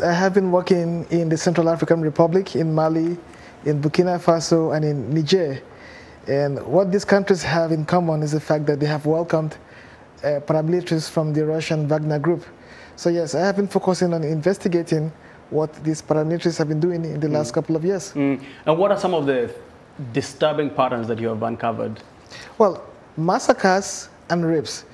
I have been working in the Central African Republic, in Mali, in Burkina Faso, and in Niger. And what these countries have in common is the fact that they have welcomed paramilitaries from the Russian Wagner group. So yes, I have been focusing on investigating what these paramilitaries have been doing in the last couple of years. And what are some of the disturbing patterns that you have uncovered? Well, massacres and rapes.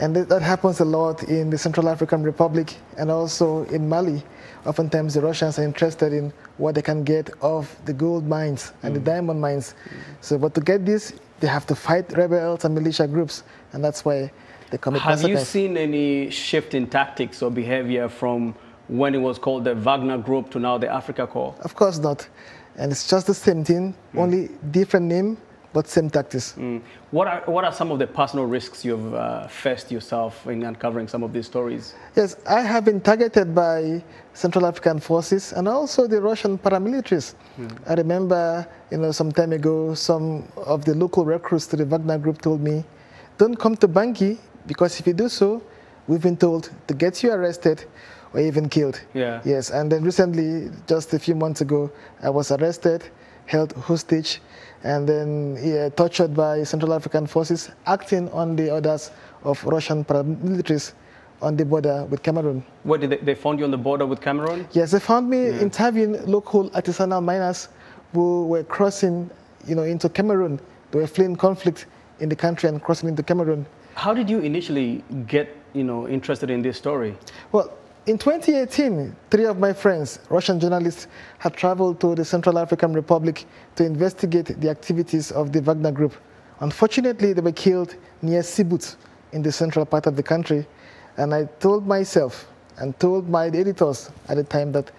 And that happens a lot in the Central African Republic and also in Mali. Oftentimes the Russians are interested in what they can get off the gold mines and the diamond mines. So, but to get this, they have to fight rebels and militia groups, and that's why they commit massacres. Have you seen any shift in tactics or behavior from when it was called the Wagner Group to now the Africa Corps? Of course not. And it's just the same thing, only different name, but same tactics. What are some of the personal risks you've faced yourself in uncovering some of these stories? Yes, I have been targeted by Central African forces and also the Russian paramilitaries. I remember, some time ago, some of the local recruits to the Wagner group told me, don't come to Bangui, because if you do so, we've been told to get you arrested or even killed. Yeah. Yes, and then recently, just a few months ago, I was arrested, held hostage, and then tortured by Central African forces acting on the orders of Russian paramilitaries on the border with Cameroon. Where did they found you on the border with Cameroon? Yes, they found me interviewing local artisanal miners who were crossing, into Cameroon. They were fleeing conflict in the country and crossing into Cameroon. How did you initially get, interested in this story? Well, in 2018, 3 of my friends, Russian journalists, had traveled to the Central African Republic to investigate the activities of the Wagner group. Unfortunately, they were killed near Sibut in the central part of the country. And I told myself and told my editors at the time that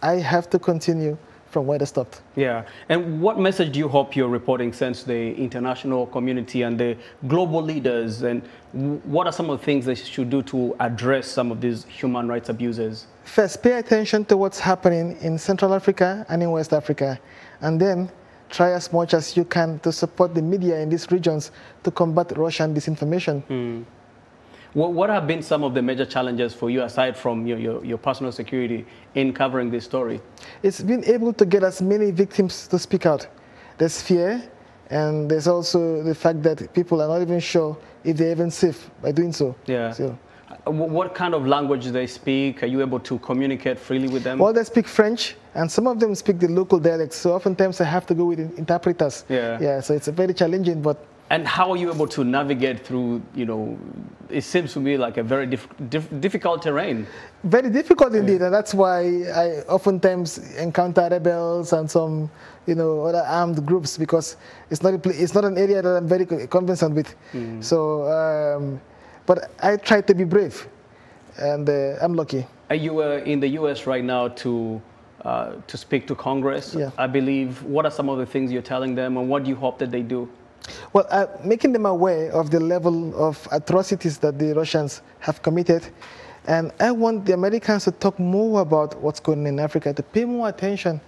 I have to continue from where they stopped. Yeah. And what message do you hope your reporting sends to the international community and the global leaders? And what are some of the things they should do to address some of these human rights abuses? First, pay attention to what's happening in Central Africa and in West Africa. And then try as much as you can to support the media in these regions to combat Russian disinformation. What have been some of the major challenges for you, aside from your personal security, in covering this story? It's been able to get as many victims to speak out. There's fear, and there's also the fact that people are not even sure if they're even safe by doing so. Yeah. So, what kind of language do they speak? Are you able to communicate freely with them? well, they speak French, and some of them speak the local dialects. So oftentimes I have to go with interpreters. Yeah. So it's very challenging, but. And how are you able to navigate through, it seems to me like a very difficult terrain. Very difficult indeed, and that's why I oftentimes encounter rebels and some, other armed groups, because it's not an area that I'm very conversant with. So, but I try to be brave, and I'm lucky. Are you in the U.S. right now to speak to Congress? Yeah. I believe. What are some of the things you're telling them, and what do you hope that they do? Well, making them aware of the level of atrocities that the Russians have committed. And I want the Americans to talk more about what's going on in Africa, to pay more attention,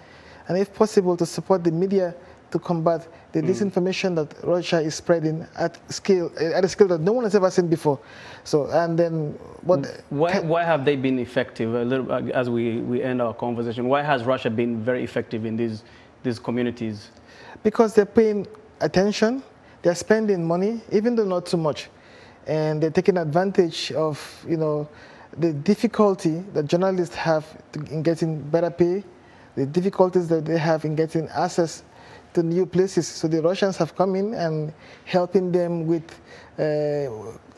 and if possible, to support the media to combat the disinformation that Russia is spreading at a scale that no one has ever seen before. So, and then why have they been effective? A little, as we end our conversation, why has Russia been very effective in these communities? Because they're paying attention, they're spending money, even though not too much, and they're taking advantage of the difficulty that journalists have in getting better pay, the difficulties that they have in getting access to new places. So the Russians have come in and helping them with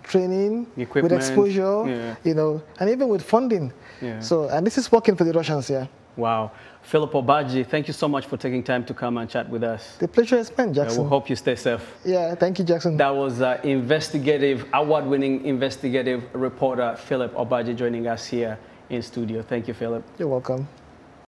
training, equipment, with exposure, and even with funding. Yeah. So, and this is working for the Russians, Wow. Philip Obaji, thank you so much for taking time to come and chat with us. The pleasure is mine, Jackson. We hope you stay safe. Yeah, thank you, Jackson. That was award-winning investigative reporter Philip Obaji joining us here in studio. Thank you, Philip. You're welcome.